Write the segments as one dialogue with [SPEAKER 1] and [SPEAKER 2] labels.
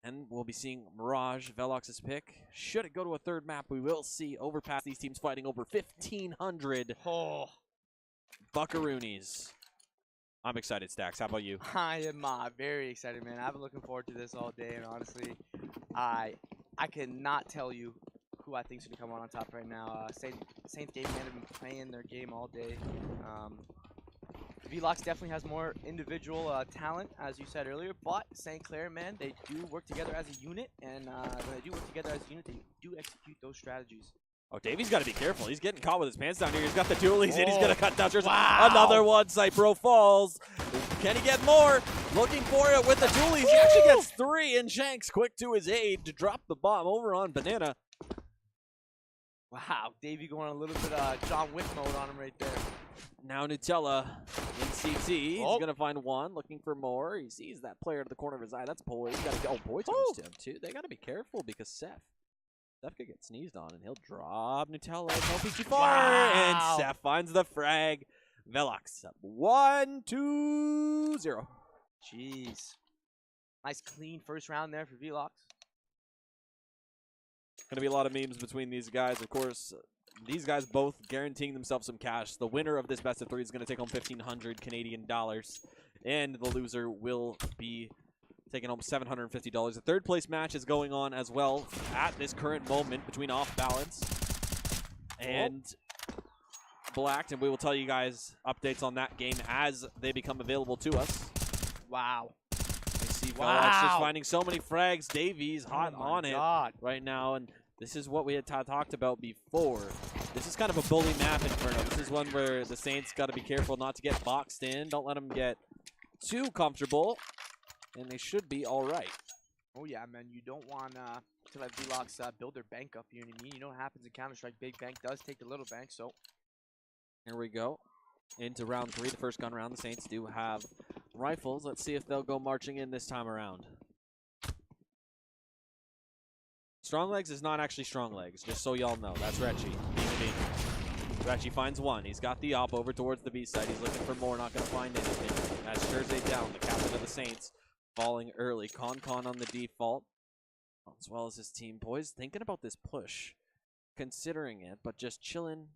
[SPEAKER 1] And we'll be seeing Mirage, VeloX's pick. Should it go to a third map, we will see overpass these teams fighting over 1,500 buckaroonies. I'm excited, Stacks. How about you?
[SPEAKER 2] I am very excited, man. I've been looking forward to this all day, and honestly, I cannot tell you who I think is going to come on top right now. Saints game man have been playing their game all day. VeloX definitely has more individual talent, as you said earlier, but St. Clair, man, they do work together as a unit, and when they do work together as a unit, they do execute those strategies.
[SPEAKER 1] Oh, Davey's got to be careful. He's getting caught with his pants down here. He's got the dualies in. He's going to cut down.
[SPEAKER 2] Wow.
[SPEAKER 1] Another one. Cypro falls. Can he get more? Looking for it with the dualies. He actually gets 3, and Shanks quick to his aid to drop the bomb over on Banana.
[SPEAKER 2] Wow, Davey going a little bit John Wick mode on him right there.
[SPEAKER 1] Now Nutella in CT. He's going to find one, looking for more. He sees that player at the corner of his eye. That's Poise. Oh, Poise goes to him, too. They got to be careful because Seth could get sneezed on, and he'll drop Nutella. Don't be too far.
[SPEAKER 2] Wow.
[SPEAKER 1] And Seth finds the frag. VeloX up 1-2-0.
[SPEAKER 2] Jeez. Nice clean first round there for VeloX.
[SPEAKER 1] Going to be a lot of memes between these guys. Of course, these guys both guaranteeing themselves some cash. The winner of this best of 3 is going to take home 1,500 Canadian dollars, and the loser will be taking home $750. The third place match is going on as well at this current moment between Off Balance and Blacked, and we will tell you guys updates on that game as they become available to us.
[SPEAKER 2] Wow.
[SPEAKER 1] I see VeloX just finding so many frags. Davies hot on it right now, and this is what we had talked about before. This is kind of a bully map, Inferno. This is one where the Saints got to be careful not to get boxed in. Don't let them get too comfortable, and they should be all right.
[SPEAKER 2] Oh, yeah, man. You don't want to let VeloX build their bank up, you know what I mean? You know what happens in Counter-Strike. Big bank does take the little bank, so.
[SPEAKER 1] Here we go. Into round 3, the first gun round. The Saints do have rifles. Let's see if they'll go marching in this time around. Strong Legs is not actually Strong Legs, just so y'all know. That's Retchy. Retchy finds one. He's got the op over towards the B side. He's looking for more, not going to find anything. That's Thursday down, the captain of the Saints, falling early. Con on the default, as well as his team. Boys thinking about this push, considering it, but just chilling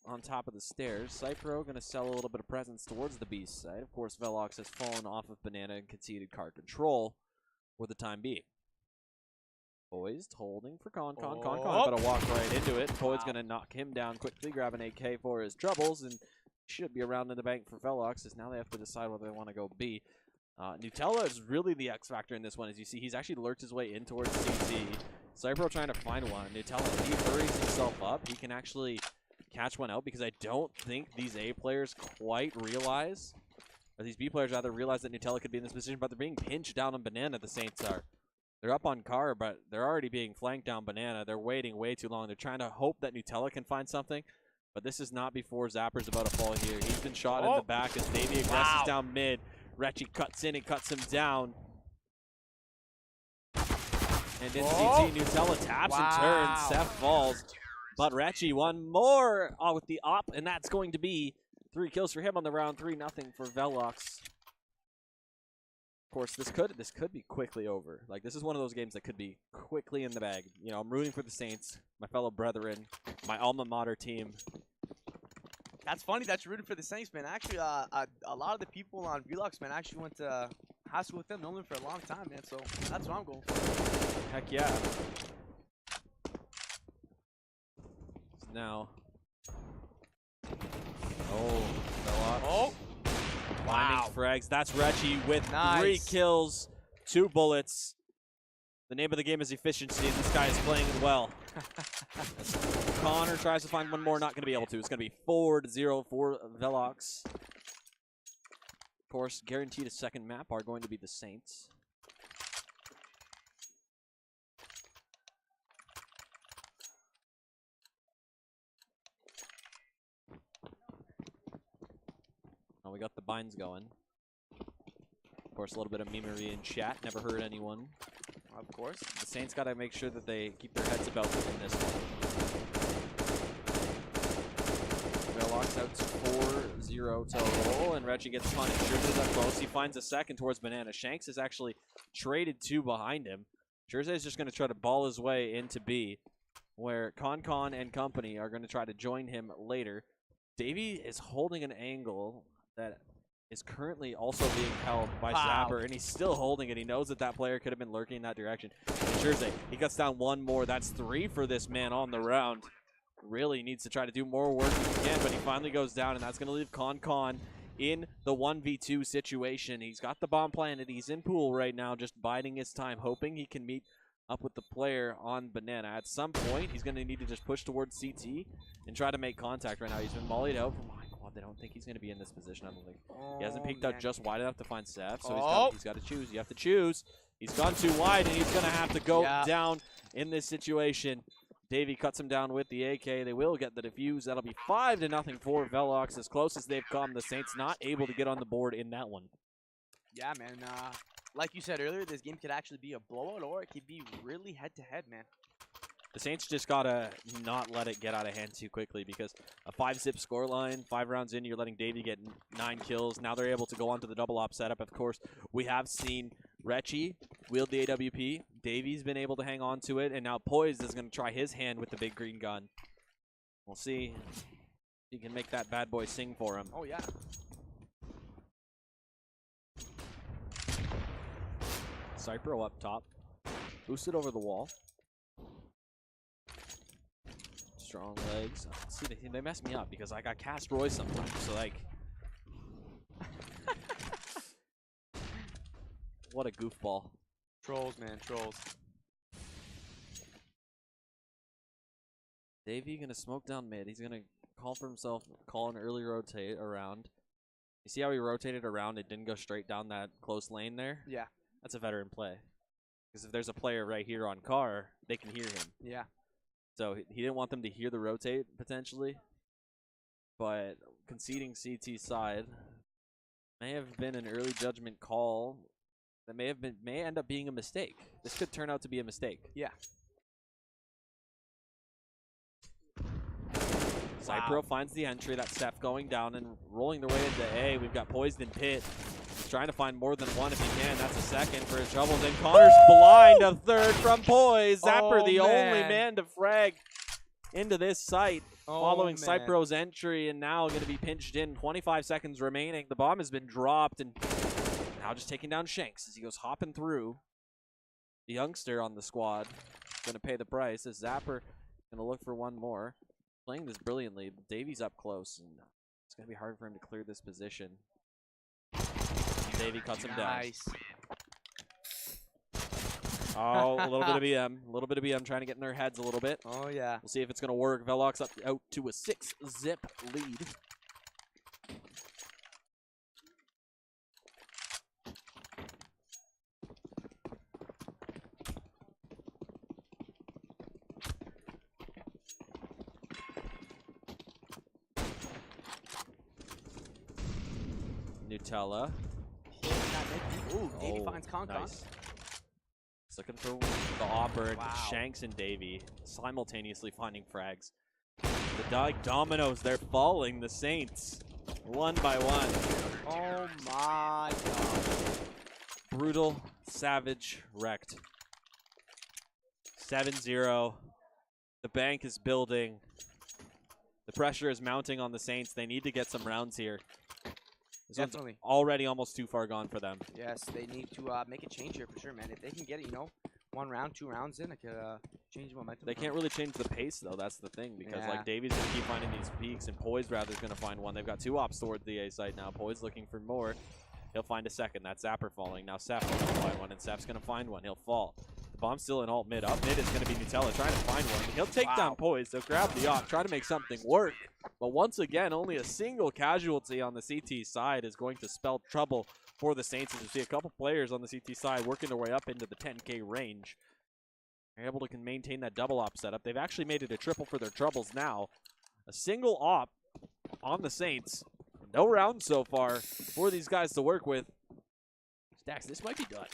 [SPEAKER 1] on top of the stairs. Cypro going to sell a little bit of presence towards the B side. Of course, VeloX has fallen off of Banana and conceded card control for the time being. Poised, holding for Con, but a walk right into it. Poised going to knock him down quickly, grab an AK for his troubles, and should be around in the bank for VeloX, as now they have to decide whether they want to go B. Nutella is really the X factor in this one. As you see, he's actually lurked his way in towards CT. Cypro trying to find one. Nutella, he hurries himself up. He can actually catch one out, because I don't think these A players quite realize, or these B players rather realize, that Nutella could be in this position, but they're being pinched down on Banana. The Saints are. They're up on Car, but they're already being flanked down Banana. They're waiting way too long. They're trying to hope that Nutella can find something, but this is not before Zapper's about to fall here. He's been shot in the back as Davey aggresses down mid. Retchy cuts in and cuts him down. And in CT, Nutella taps and turns. Seth falls. But Retchy, one more with the op, and that's going to be 3 kills for him on the round. 3-0 for VeloX. Of course, this could be quickly over. Like, this is one of those games that could be quickly in the bag. You know, I'm rooting for the Saints, my fellow brethren, my alma mater team.
[SPEAKER 2] That's funny that you're rooting for the Saints, man. Actually, a lot of the people on VeloX, man, actually went to high school with them, known them for a long time, man. So that's what I'm going for.
[SPEAKER 1] Heck yeah. Now. Oh, VeloX.
[SPEAKER 2] Oh.
[SPEAKER 1] Finding frags. That's Retchy with 3 kills, 2 bullets. The name of the game is efficiency, and this guy is playing it well. Connor tries to find one more, not going to be able to. It's going to be 4-0 for VeloX. Of course, guaranteed a second map are going to be the Saints. We got the binds going. Of course, a little bit of memery in chat. Never hurt anyone.
[SPEAKER 2] Of course.
[SPEAKER 1] The Saints got to make sure that they keep their heads about them in this one. VeloX out to 4-0 total, and Reggie gets punished. Jersey's up close. He finds a second towards Banana. Shanks is actually traded 2 behind him. Jersey is just going to try to ball his way into B, where Con and company are going to try to join him later. Davey is holding an angle that is currently also being held by Zapper, and he's still holding it. He knows that that player could have been lurking in that direction. And Jersey, he cuts down 1 more. That's 3 for this man on the round. Really needs to try to do more work if he can, but he finally goes down, and that's going to leave Con in the 1v2 situation. He's got the bomb planted. He's in pool right now, just biding his time, hoping he can meet up with the player on Banana. At some point, he's going to need to just push towards CT and try to make contact right now. He's been mollied out. Oh my god, they don't think he's going to be in this position, I don't think. He hasn't peeked out just wide enough to find Seth, so he's got to choose. You have to choose. He's gone too wide, and he's going to have to go down in this situation. Davey cuts him down with the AK. They will get the defuse. That'll be 5-0 for VeloX. As close as they've come, the Saints not able to get on the board in that one.
[SPEAKER 2] Yeah, man. Like you said earlier, this game could actually be a blowout, or it could be really head-to-head, man.
[SPEAKER 1] The Saints just got to not let it get out of hand too quickly, because a 5-zip scoreline, 5 rounds in, you're letting Davey get 9 kills. Now they're able to go on to the double op setup. Of course, we have seen Retchie wield the AWP. Davey's been able to hang on to it, and now Poised is going to try his hand with the big green gun. We'll see if he can make that bad boy sing for him.
[SPEAKER 2] Oh, yeah.
[SPEAKER 1] Cypro up top. Boosted over the wall. Strong legs. See, they mess me up because I got cast Roy sometimes, so like... What a goofball.
[SPEAKER 2] Trolls, man, trolls.
[SPEAKER 1] Davey gonna smoke down mid. He's gonna call for himself, call an early rotate around. You see how he rotated around? It didn't go straight down that close lane there?
[SPEAKER 2] Yeah.
[SPEAKER 1] That's a veteran play. Because if there's a player right here on car, they can hear him.
[SPEAKER 2] Yeah.
[SPEAKER 1] So he didn't want them to hear the rotate, potentially. But conceding CT side may have been an early judgment call that may end up being a mistake. This could turn out to be a mistake.
[SPEAKER 2] Yeah.
[SPEAKER 1] Cypro finds the entry. That's Steph going down and rolling their way into A. We've got Poised in pit. He's trying to find more than one if he can. That's a second for his troubles. And Connor's blind, a third from Poised. Zapper, the only man to frag into this site following Cypro's entry, and now going to be pinched in. 25 seconds remaining. The bomb has been dropped, and now just taking down Shanks as he goes hopping through. The youngster on the squad going to pay the price as Zapper going to look for one more. Playing this brilliantly. Davey's up close, and it's going to be hard for him to clear this position. Davey cuts him down. Oh, a little bit of BM. A little bit of BM trying to get in their heads a little bit.
[SPEAKER 2] Oh, yeah.
[SPEAKER 1] We'll see if it's going to work. VeloX out to a 6-zip lead. Nutella.
[SPEAKER 2] Ooh, Davey finds Con.
[SPEAKER 1] Nice. He's looking for the Auburn. Shanks and Davey simultaneously finding frags. The dominoes, they're falling. The Saints, one by one.
[SPEAKER 2] Oh my god.
[SPEAKER 1] Brutal, savage, wrecked. 7-0. The bank is building. The pressure is mounting on the Saints. They need to get some rounds here. This one's already almost too far gone for them.
[SPEAKER 2] Yes, they need to make a change here for sure, man. If they can get it, 1 round, 2 rounds in, it could change the momentum.
[SPEAKER 1] They can't really change the pace, though. That's the thing, because like Davey's going to keep finding these peaks, and Poised rather is going to find one. They've got 2 ops towards the A site now. Poised looking for more. He'll find a second. That's Zapper falling. Now Seth will find one, and Seth's going to find one. He'll fall. The bomb's still in alt mid. Up mid is going to be Nutella trying to find one. He'll take down Poised. He'll grab the op, try to make something work. But once again, only a single casualty on the CT side is going to spell trouble for the Saints. As you see a couple players on the CT side working their way up into the 10K range. They're able to maintain that double op setup. They've actually made it a triple for their troubles now. A single op on the Saints. No round so far for these guys to work with. Stacks, this might be done.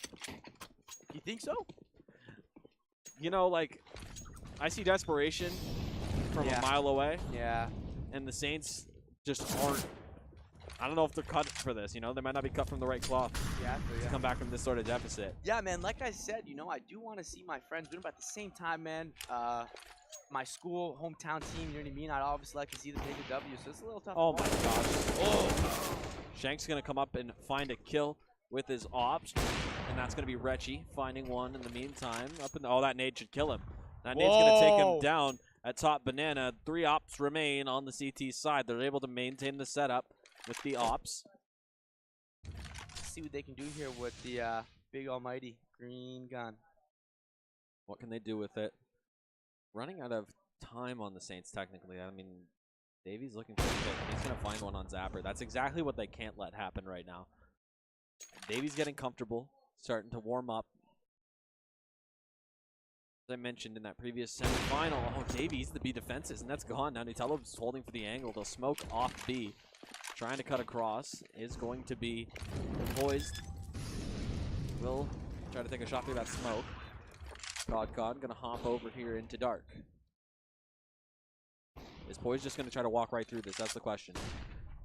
[SPEAKER 2] You think so?
[SPEAKER 1] Like, I see desperation from a mile away.
[SPEAKER 2] Yeah.
[SPEAKER 1] And the Saints just aren't. I don't know if they're cut for this. You know, they might not be cut from the right cloth to come back from this sort of deficit.
[SPEAKER 2] Yeah, man. Like I said, you know, I do want to see my friends win, but at the same time, man, my school, hometown team, you know what I mean? I'd obviously like to see them take a W, so it's a little tough.
[SPEAKER 1] Oh, my gosh. Oh. Shank's going to come up and find a kill with his ops, and that's going to be Retchy finding one in the meantime. Oh, that nade should kill him. That nade's going to take him down at top banana. 3 ops remain on the CT side. They're able to maintain the setup with the ops.
[SPEAKER 2] Let's see what they can do here with the big almighty green gun.
[SPEAKER 1] What can they do with it? Running out of time on the Saints, technically. I mean, Davy's looking for a hit. He's going to find one on Zapper. That's exactly what they can't let happen right now. Davy's getting comfortable, starting to warm up. As I mentioned in that previous semifinal, oh, Davy's the B defenses, and that's gone. Now Nutella's holding for the angle. They'll smoke off B. Trying to cut across is going to be poised. Will try to take a shot through that smoke. Godcon gonna hop over here into dark. Is Poise just gonna try to walk right through this? That's the question.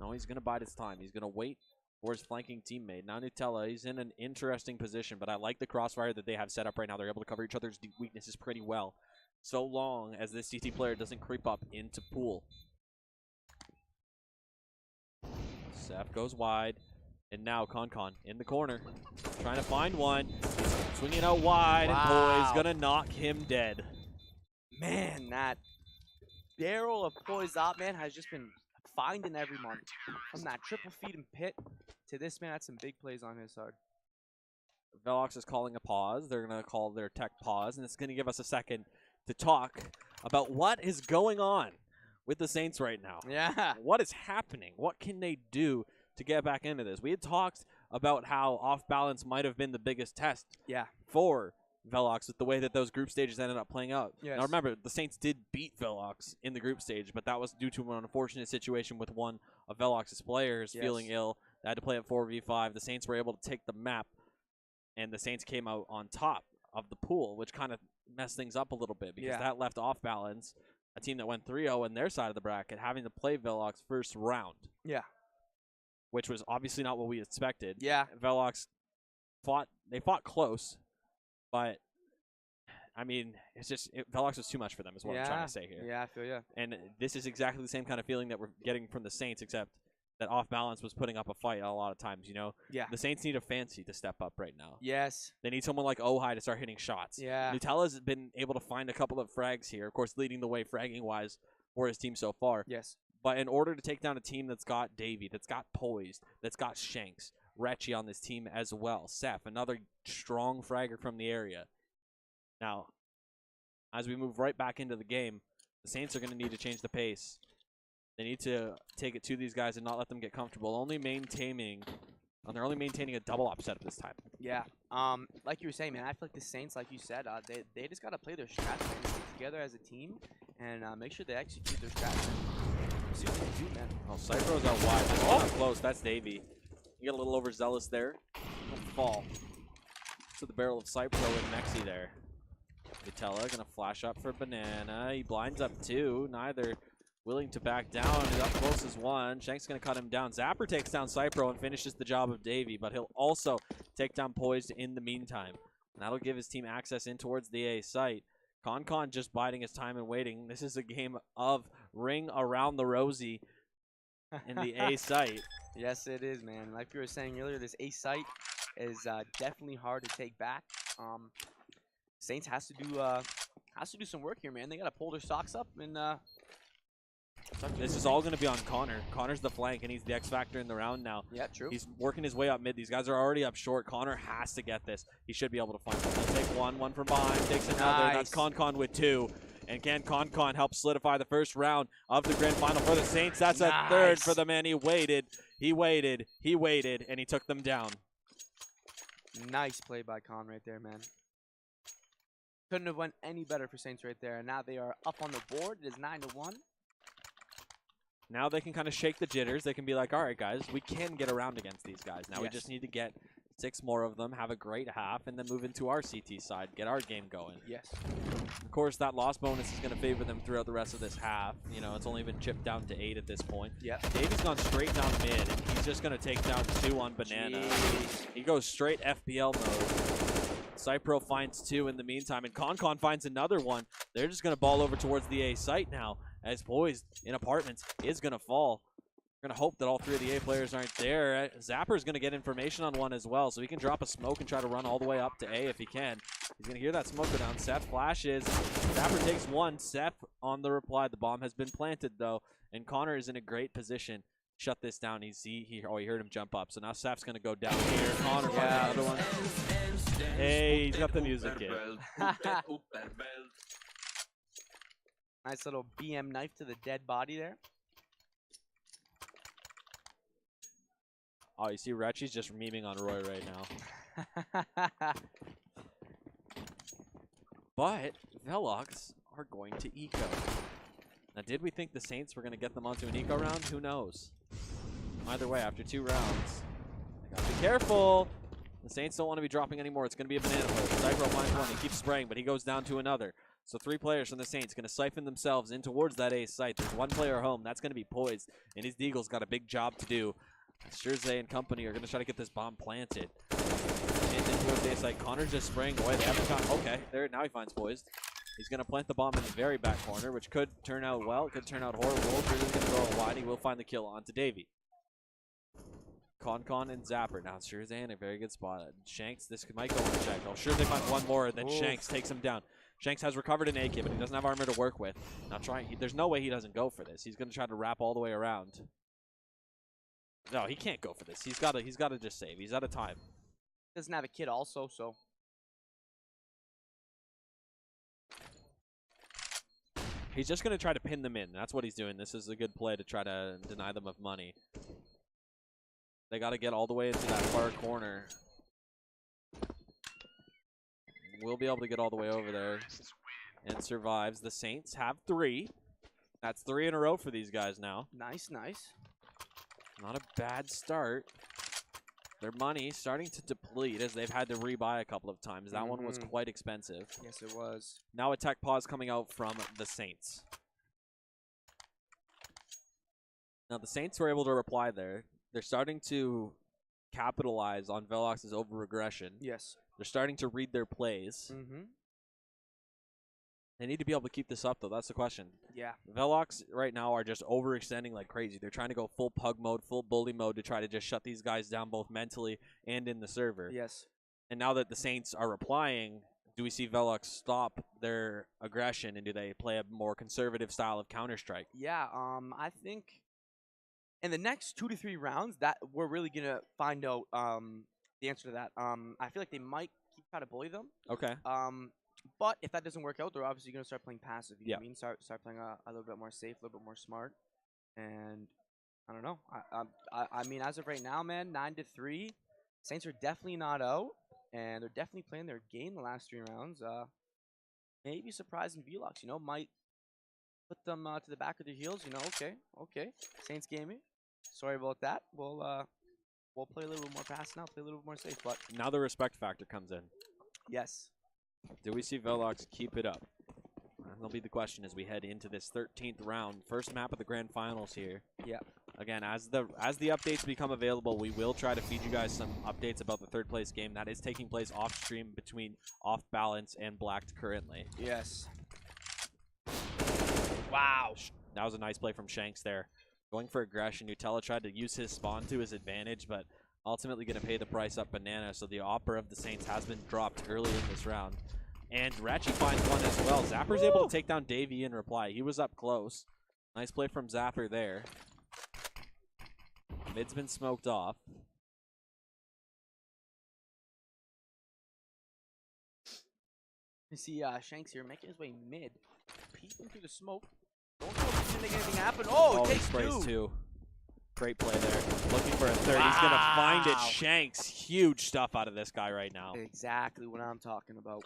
[SPEAKER 1] No, he's gonna bide his time. He's gonna wait for his flanking teammate. Now Nutella, he's in an interesting position, but I like the crossfire that they have set up right now. They're able to cover each other's weaknesses pretty well, so long as this CT player doesn't creep up into pool. Seth goes wide, and now Concon in the corner, trying to find one. Swinging out wide, and Poise gonna knock him dead.
[SPEAKER 2] Man, that barrel of Poise op, man, has just been finding everyone. From that triple feed and pit to this, man, that's some big plays on his side.
[SPEAKER 1] VeloX is calling a pause. They're gonna call their tech pause, and it's gonna give us a second to talk about what is going on with the Saints right now.
[SPEAKER 2] Yeah.
[SPEAKER 1] What is happening? What can they do to get back into this? We had talked about how off balance might have been the biggest test for VeloX with the way that those group stages ended up playing out.
[SPEAKER 2] Yes.
[SPEAKER 1] Now remember, the Saints did beat VeloX in the group stage, but that was due to an unfortunate situation with one of VeloX's players feeling ill. They had to play at 4v5. The Saints were able to take the map, and the Saints came out on top of the pool, which kind of messed things up a little bit because that left off balance a team that went 3-0 in their side of the bracket having to play VeloX first round.
[SPEAKER 2] Yeah.
[SPEAKER 1] Which was obviously not what we expected.
[SPEAKER 2] Yeah.
[SPEAKER 1] VeloX fought close, but I mean, it's just VeloX was too much for them is what I'm trying to say here.
[SPEAKER 2] Yeah, I feel
[SPEAKER 1] And this is exactly the same kind of feeling that we're getting from the Saints, except that off balance was putting up a fight a lot of times, you know?
[SPEAKER 2] Yeah.
[SPEAKER 1] The Saints need a fancy to step up right now.
[SPEAKER 2] Yes.
[SPEAKER 1] They need someone like Ohai to start hitting shots.
[SPEAKER 2] Yeah.
[SPEAKER 1] Nutella's been able to find a couple of frags here, of course leading the way fragging-wise for his team so far.
[SPEAKER 2] Yes.
[SPEAKER 1] But in order to take down a team that's got Davy, that's got Poised, that's got Shanks, Retchy on this team as well, Seth, another strong fragger from the area. Now, as we move right back into the game, the Saints are going to need to change the pace. They need to take it to these guys and not let them get comfortable. They're only maintaining a double op setup this time.
[SPEAKER 2] Yeah. Like you were saying, man, I feel like the Saints, like you said, they just got to play their strats and stick together as a team and make sure they execute their strats. See what they can do, man.
[SPEAKER 1] Oh, Cypher's out wide. That's not close. That's Davy. You get a little overzealous there. Don't fall. To the barrel of Cypro and Mexi there. Nutella gonna flash up for Banana. He blinds up two. Neither willing to back down. He's up close as one. Shank's gonna cut him down. Zapper takes down Cypro and finishes the job of Davy, but he'll also take down Poised in the meantime. And that'll give his team access in towards the A site. Concon just biding his time and waiting. This is a game of ring around the rosy in the A site.
[SPEAKER 2] Yes, it is, man. Like you were saying earlier, this A site is definitely hard to take back. Saints has to do some work here, man. They gotta pull their socks up and.
[SPEAKER 1] This is all going to be on Connor. Connor's the flank, and he's the X factor in the round now.
[SPEAKER 2] Yeah, true.
[SPEAKER 1] He's working his way up mid. These guys are already up short. Connor has to get this. He should be able to find one. He'll take one from behind, takes another.
[SPEAKER 2] Nice.
[SPEAKER 1] That's Concon with two. And can Concon help solidify the first round of the grand final for the Saints? That's a third for the man. He waited, and he took them down.
[SPEAKER 2] Nice play by Con right there, man. Couldn't have went any better for Saints right there. And now they are up on the board. It is 9-1.
[SPEAKER 1] Now they can kind of shake the jitters. They can be like, all right, guys, we can get around against these guys. Now we just need to get 6 more of them, have a great half, and then move into our CT side, get our game going.
[SPEAKER 2] Yes.
[SPEAKER 1] Of course, that loss bonus is going to favor them throughout the rest of this half. You know, it's only been chipped down to 8 at this point.
[SPEAKER 2] Yeah.
[SPEAKER 1] Davey's gone straight down mid, and he's just going to take down 2 on Banana.
[SPEAKER 2] Jeez.
[SPEAKER 1] He goes straight FPL mode. Cypro finds 2 in the meantime, and ConCon finds another one. They're just going to ball over towards the A site now, as Poised in Apartments is going to fall. We're going to hope that all 3 of the A players aren't there. Zapper's going to get information on one as well, so he can drop a smoke and try to run all the way up to A if he can. He's going to hear that smoke go down. Seth flashes. Zapper takes 1. Seth on the reply. The bomb has been planted, though, and Connor is in a great position. Shut this down. He heard him jump up, so now Seth's going to go down here. Connor finds another one. Hey, he's got the music in.
[SPEAKER 2] Nice little BM knife to the dead body there.
[SPEAKER 1] Oh, you see Retchy's just memeing on Roy right now. But VeloX are going to eco. Now, did we think the Saints were going to get them onto an eco round? Who knows? Either way, after 2 rounds, they gotta be careful. The Saints don't want to be dropping anymore. It's going to be a banana play. Cypro finds 1. He keeps spraying, but he goes down to another. So 3 players from the Saints going to siphon themselves in towards that A site. There's 1 player home. That's going to be Poised, and his Deagle's got a big job to do. Shirzay and company are going to try to get this bomb planted. And then towards the A site, Connor's just spraying away. They haven't got, okay, there, now he finds Poised. He's going to plant the bomb in the very back corner, which could turn out well. It could turn out horrible. Shirzay's going to throw it wide. He will find the kill onto Davey. ConCon and Zapper. Now Shirzay in a very good spot. Shanks, this might go unchecked. Oh, Shirzay finds 1 more, and then Shanks takes him down. Shanks has recovered an AK, but he doesn't have armor to work with. Now there's no way he doesn't go for this. He's going to try to wrap all the way around. No, he can't go for this. He's got to just save. He's out of time.
[SPEAKER 2] Doesn't have a kid also, so.
[SPEAKER 1] He's just going to try to pin them in. That's what he's doing. This is a good play to try to deny them of money. They got to get all the way into that far corner. We'll be able to get all the way over there and survives. The Saints have 3. That's 3 in a row for these guys now.
[SPEAKER 2] Nice, nice.
[SPEAKER 1] Not a bad start. Their money starting to deplete as they've had to rebuy a couple of times. That one was quite expensive.
[SPEAKER 2] Yes, it was.
[SPEAKER 1] Now a tech pause coming out from the Saints. Now the Saints were able to reply there. They're starting to capitalize on VeloX's over-aggression.
[SPEAKER 2] Yes.
[SPEAKER 1] They're starting to read their plays. They need to be able to keep this up, though. That's the question.
[SPEAKER 2] Yeah.
[SPEAKER 1] VeloX right now are just overextending like crazy. They're trying to go full pug mode, full bully mode to try to just shut these guys down both mentally and in the server.
[SPEAKER 2] Yes. And
[SPEAKER 1] now that the Saints are replying, do we see VeloX stop their aggression, and do they play a more conservative style of Counter-Strike?
[SPEAKER 2] Yeah, I think in the next 2 to 3 rounds that we're really going to find out the answer to that. I feel like they might keep trying to bully them.
[SPEAKER 1] Okay.
[SPEAKER 2] But if that doesn't work out, they're obviously going to start playing passive. You know what I mean? Start playing a little bit more safe, a little bit more smart. And I don't know. I mean, as of right now, man, 9-3. Saints are definitely not out, and they're definitely playing their game the last 3 rounds. Maybe surprising VeloX, you know, might put them to the back of their heels. You know, okay. Saints gaming. Sorry about that. We'll play a little bit more fast now, play a little bit more safe. But
[SPEAKER 1] now the respect factor comes in.
[SPEAKER 2] Yes. Do
[SPEAKER 1] we see VeloX keep it up? That'll be the question as we head into this 13th round. First map of the grand finals here.
[SPEAKER 2] Yeah.
[SPEAKER 1] Again, as the updates become available, we will try to feed you guys some updates about the 3rd place game that is taking place off stream between Off Balance and Blacked currently.
[SPEAKER 2] Yes. Wow.
[SPEAKER 1] That was a nice play from Shanks there. Going for aggression. Nutella tried to use his spawn to his advantage, but ultimately going to pay the price up Banana. So the Opera of the Saints has been dropped early in this round. And Ratchy finds one as well. Zapper's able to take down Davey in reply. He was up close. Nice play from Zapper there. Mid's been smoked off.
[SPEAKER 2] You see Shanks here making his way mid. Peeking through the smoke. Don't know if he's going to make anything happen. Oh, it takes
[SPEAKER 1] sprays
[SPEAKER 2] 2.
[SPEAKER 1] Great play there. Looking for a 3rd. Wow. He's going to find it. Shanks. Huge stuff out of this guy right now.
[SPEAKER 2] Exactly what I'm talking about.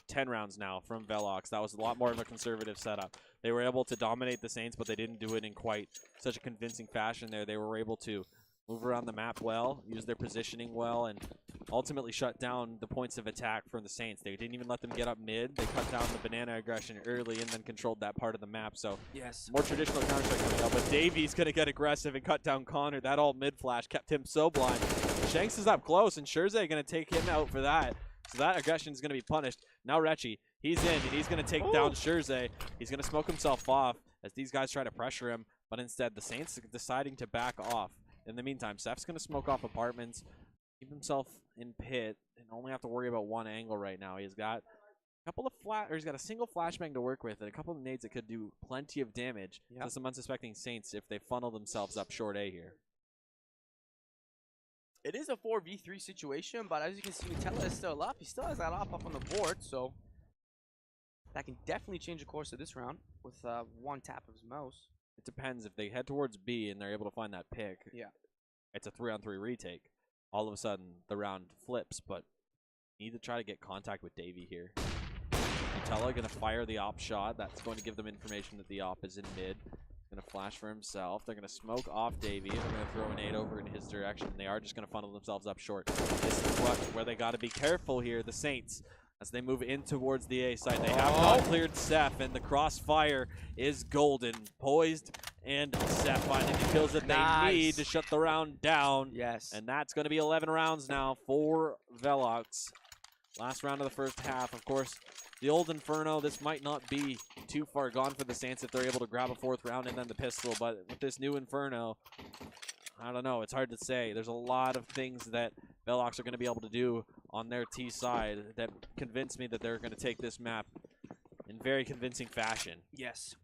[SPEAKER 1] 10 rounds now from VeloX. That was a lot more of a conservative setup. They were able to dominate the Saints, but they didn't do it in quite such a convincing fashion there. They were able to move around the map well, use their positioning well, and ultimately shut down the points of attack from the Saints. They didn't even let them get up mid. They cut down the banana aggression early and then controlled that part of the map. So
[SPEAKER 2] Yes.
[SPEAKER 1] more traditional Counter-Strike coming out, but Davies going to get aggressive and cut down Connor. That all mid-flash kept him so blind. Shanks is up close, and Scherze going to take him out for that. So that aggression is going to be punished. Now Recchi, he's in, and he's going to take down Scherze. He's going to smoke himself off as these guys try to pressure him, but instead the Saints are deciding to back off. In the meantime, Seth's going to smoke off apartments, keep himself in pit, and only have to worry about one angle right now. He's got he's got a single flashbang to work with and a couple of nades that could do plenty of damage to some unsuspecting Saints if they funnel themselves up short A here.
[SPEAKER 2] It is a 4v3 situation, but as you can see, Nutella is still up. He still has that up on the board, so that can definitely change the course of this round with one tap of his mouse.
[SPEAKER 1] It depends. If they head towards B and they're able to find that pick, it's a 3-on-3 retake. All of a sudden, the round flips, but need to try to get contact with Davey here. Nutella going to fire the op shot. That's going to give them information that the op is in mid. Going to flash for himself. They're going to smoke off Davey. They're going to throw an 8 over in his direction. They are just going to funnel themselves up short. This is where they got to be careful here, the Saints, as they move in towards the A side. They have not cleared Seth, and the crossfire is golden. Poised, and Seth finding the kills that they need to shut the round down.
[SPEAKER 2] Yes.
[SPEAKER 1] And that's going to be 11 rounds now for VeloX. Last round of the first half, of course. The old Inferno, this might not be too far gone for the Saints if they're able to grab a 4th round and then the pistol, but with this new Inferno, I don't know, it's hard to say. There's a lot of things that VeloX are going to be able to do on their T side that convince me that they're going to take this map in very convincing fashion.
[SPEAKER 2] Yes.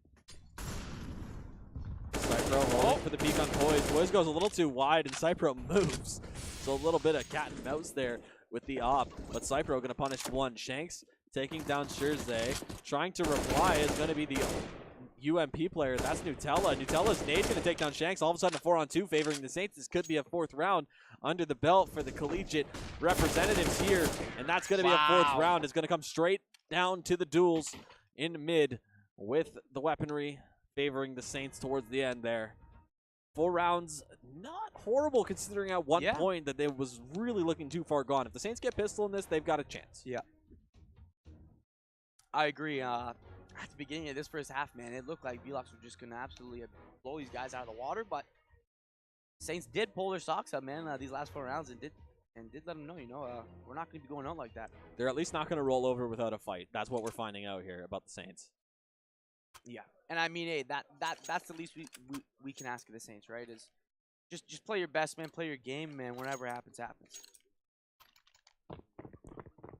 [SPEAKER 1] Cypro rolling for the peek on Poise. Poise goes a little too wide and Cypro moves. So a little bit of cat and mouse there with the op, but Cypro going to punish one. Shanks taking down Scherze. Trying to reply is going to be the UMP player. That's Nutella. Nutella's nade's going to take down Shanks. All of a sudden, a 4-on-2 favoring the Saints. This could be a 4th round under the belt for the collegiate representatives here. And that's going to be a 4th round. It's going to come straight down to the duels in mid with the weaponry favoring the Saints towards the end there. 4 rounds, not horrible considering at one point that they was really looking too far gone. If the Saints get pistol in this, they've got a chance.
[SPEAKER 2] Yeah. I agree. At the beginning of this first half, man, it looked like VeloX were just going to absolutely blow these guys out of the water, but Saints did pull their socks up, man, these last 4 rounds and did let them know, we're not going to be going out like that.
[SPEAKER 1] They're at least not going to roll over without a fight. That's what we're finding out here about the Saints.
[SPEAKER 2] Yeah. And I mean, hey, that's the least we can ask of the Saints, right? Is just play your best, man, play your game, man, whatever happens, happens.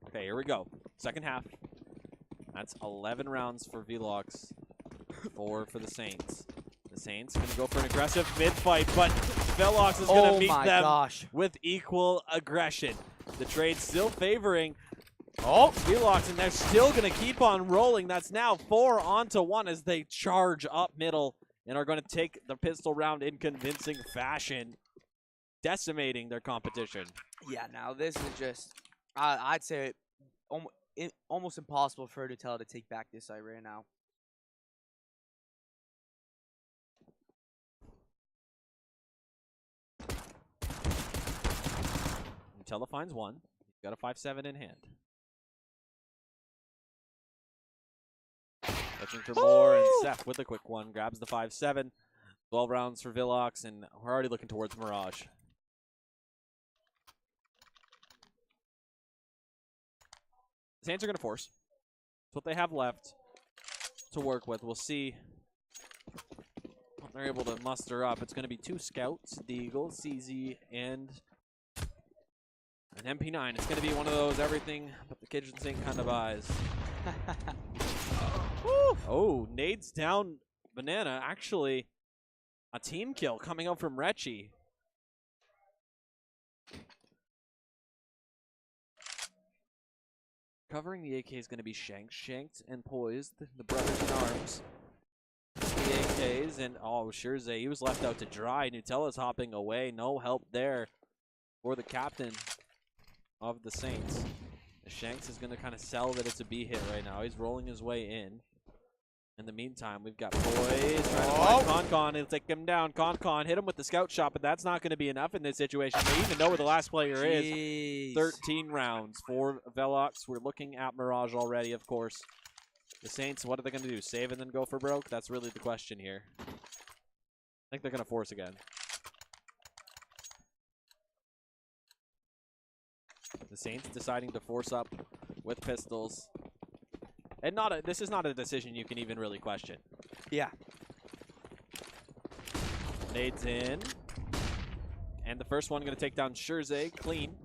[SPEAKER 1] Okay, here we go. Second half. That's 11 rounds for VeloX, 4 for the Saints. The Saints going to go for an aggressive mid-fight, but VeloX is going to meet them with equal aggression. The trade still favoring VeloX, and they're still going to keep on rolling. That's now 4 onto 1 as they charge up middle and are going to take the pistol round in convincing fashion, decimating their competition.
[SPEAKER 2] Yeah, now this is just, I'd say, almost impossible for Nutella to take back this side right now.
[SPEAKER 1] Nutella finds one. He's got a 5-7 in hand. Looking for more, and Seth with a quick one grabs the 5-7. 12 rounds for VeloX, and we're already looking towards Mirage. The Saints are going to force. That's what they have left to work with. We'll see what they're able to muster up. It's going to be 2 scouts, Deagle, CZ, and an MP9. It's going to be one of those everything but the kitchen sink kind of eyes. Oh, nades down Banana. Actually, a team kill coming out from Recchi. Covering the AK is going to be Shanks. Shanked and Poised, the brothers in arms. The AKs, and Scherze, he was left out to dry. Nutella's hopping away. No help there for the captain of the Saints. Shanks is going to kind of sell that it's a B hit right now. He's rolling his way in. In the meantime, we've got boys trying to find Concon. He'll take him down. Concon hit him with the scout shot, but that's not going to be enough in this situation. They even know where the last player is. 13 rounds for VeloX. We're looking at Mirage already, of course. The Saints, what are they going to do? Save and then go for broke? That's really the question here. I think they're going to force again. The Saints deciding to force up with pistols. And this is not a decision you can even really question.
[SPEAKER 2] Yeah.
[SPEAKER 1] Nades in. And the first one going to take down Scherze clean.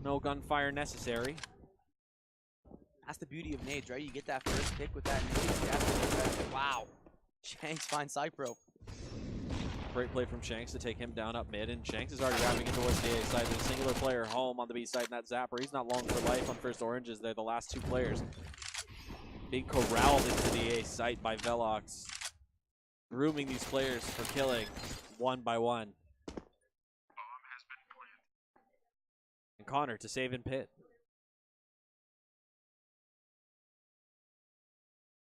[SPEAKER 1] No gunfire necessary.
[SPEAKER 2] That's the beauty of nades, right? You get that first pick with that nade. Wow. Shanks finds Cypro.
[SPEAKER 1] Great play from Shanks to take him down up mid, and Shanks is already wrapping in towards the A side. There's a singular player home on the B side, and that's Zapper. He's not long for life on first oranges. They're the last two players being corralled into the A site by VeloX, grooming these players for killing one by one. And Connor to save in pit.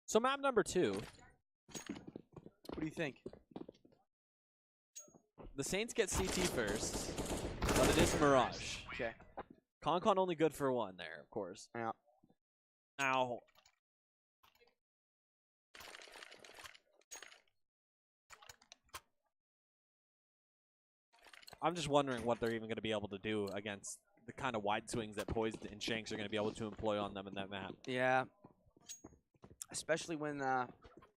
[SPEAKER 1] So map number 2.
[SPEAKER 2] What do you think?
[SPEAKER 1] The Saints get CT first, but it is Mirage.
[SPEAKER 2] Okay.
[SPEAKER 1] Concon only good for one there, of course.
[SPEAKER 2] Yeah.
[SPEAKER 1] Now, I'm just wondering what they're even going to be able to do against the kind of wide swings that Poised and Shanks are going to be able to employ on them in that map.
[SPEAKER 2] Yeah. Especially when,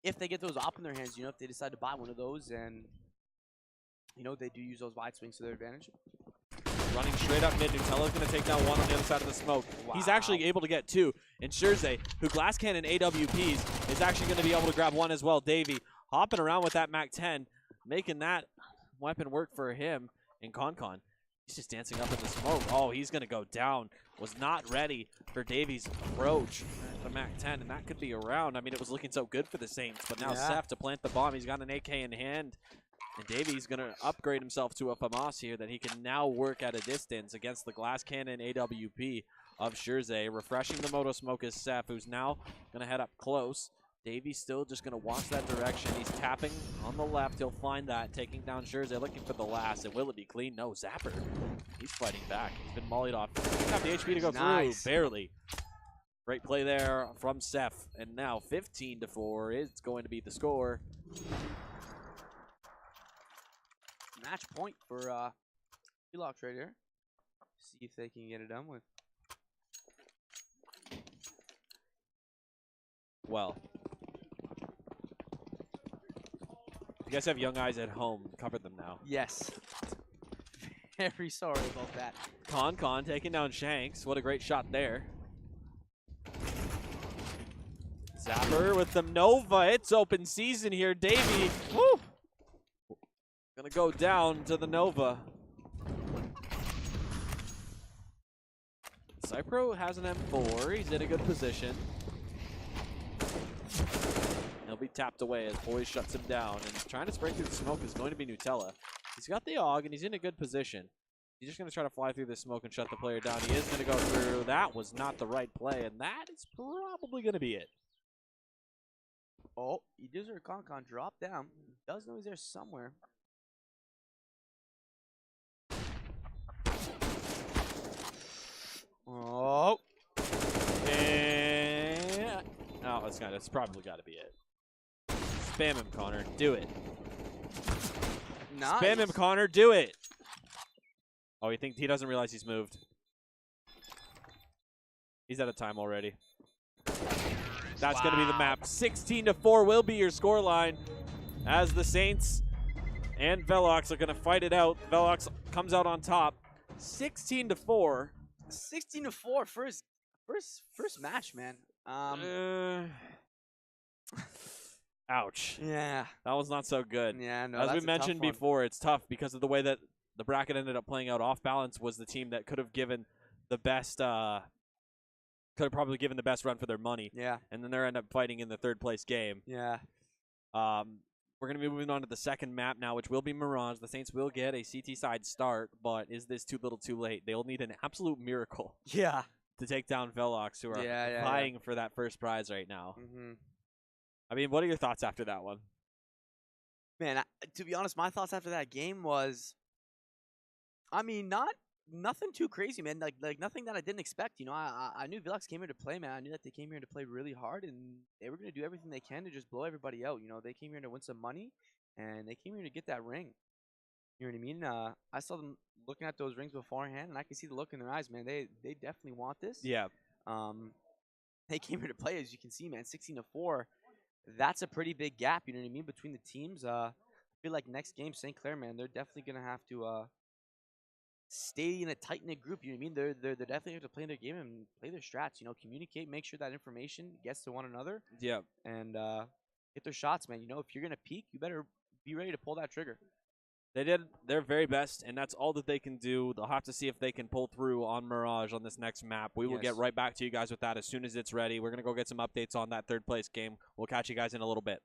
[SPEAKER 2] if they get those op in their hands, if they decide to buy one of those and, they do use those wide swings to their advantage.
[SPEAKER 1] Running straight up mid, Nutella's going to take down one on the other side of the smoke. Wow. He's actually able to get 2. And Scherze, who glass cannon AWPs, is actually going to be able to grab 1 as well. Davey hopping around with that MAC-10, making that weapon work for him. And Concon, he's just dancing up in the smoke. Oh, he's going to go down. Was not ready for Davey's approach at the MAC-10, and that could be around. I mean, it was looking so good for the Saints, but now Seth to plant the bomb. He's got an AK in hand. And Davey's going to upgrade himself to a FAMAS here that he can now work at a distance against the glass cannon AWP of Scherze. Refreshing the Moto Smoke is Seth, who's now going to head up close. Davey's still just going to watch that direction. He's tapping on the left. He'll find that, taking down Scherze, looking for the last. And will it be clean? No, Zapper. He's fighting back. He's been mollied off. He doesn't have the HP to go through. Barely. Great play there from Seth. And now 15-4 is going to be the score.
[SPEAKER 2] Match point for VeloX right here. See if they can get it done with.
[SPEAKER 1] Well, if you guys have young eyes at home, cover them now.
[SPEAKER 2] Yes. Very sorry about that.
[SPEAKER 1] Concon taking down Shanks. What a great shot there. Zapper with the Nova. It's open season here. Davey. Woo! Gonna go down to the Nova. Cypro has an M4. He's in a good position. He'll be tapped away as Boys shuts him down. And trying to spray through the smoke is going to be Nutella. He's got the AUG, and he's in a good position. He's just going to try to fly through the smoke and shut the player down. He is going to go through. That was not the right play, and that is probably going to be it.
[SPEAKER 2] Oh, he does hear Concon drop down. He does know he's there somewhere. Oh.
[SPEAKER 1] And oh, that's probably got to be it. Spam him, Connor. Do it.
[SPEAKER 2] Nice.
[SPEAKER 1] Spam him, Connor. Do it. Oh, he doesn't realize he's moved. He's out of time already. That's going to be the map. 16-4 will be your scoreline as the Saints and VeloX are going to fight it out. VeloX comes out on top. 16-4.
[SPEAKER 2] 16-4 first match, man.
[SPEAKER 1] Ouch.
[SPEAKER 2] Yeah.
[SPEAKER 1] That was not so good.
[SPEAKER 2] Yeah, no.
[SPEAKER 1] As we mentioned before, it's tough because of the way that the bracket ended up playing out. Off Balance was the team that could have given the best could have probably given the best run for their money.
[SPEAKER 2] Yeah.
[SPEAKER 1] And then they end up fighting in the third place game.
[SPEAKER 2] Yeah.
[SPEAKER 1] We're going to be moving on to the second map now, which will be Mirage. The Saints will get a CT side start, but is this too little too late? They'll need an absolute miracle.
[SPEAKER 2] Yeah.
[SPEAKER 1] to take down VeloX, who are
[SPEAKER 2] Yeah.
[SPEAKER 1] vying for that first prize right now.
[SPEAKER 2] Mm-hmm.
[SPEAKER 1] I mean, what are your thoughts after that one?
[SPEAKER 2] Man, to be honest, my thoughts after that game was, I mean, nothing too crazy, man. Like nothing that I didn't expect. You know, I knew VeloX came here to play, man. I knew that they came here to play really hard, and they were gonna do everything they can to just blow everybody out. You know, they came here to win some money, and they came here to get that ring. You know what I mean? I saw them looking at those rings beforehand, and I can see the look in their eyes, man. They definitely want this.
[SPEAKER 1] Yeah.
[SPEAKER 2] They came here to play, as you can see, man. 16-4. That's a pretty big gap. You know what I mean, between the teams. I feel like next game, St. Clair, man, they're definitely gonna have to stay in a tight knit group. You know what I mean? They're definitely have to play their game and play their strats. You know, communicate, make sure that information gets to one another.
[SPEAKER 1] Yeah.
[SPEAKER 2] And hit their shots, man. You know, if you're gonna peak, you better be ready to pull that trigger.
[SPEAKER 1] They did their very best, and that's all that they can do. They'll have to see if they can pull through on Mirage on this next map. We will get right back to you guys with that as soon as it's ready. We're going to go get some updates on that third place game. We'll catch you guys in a little bit.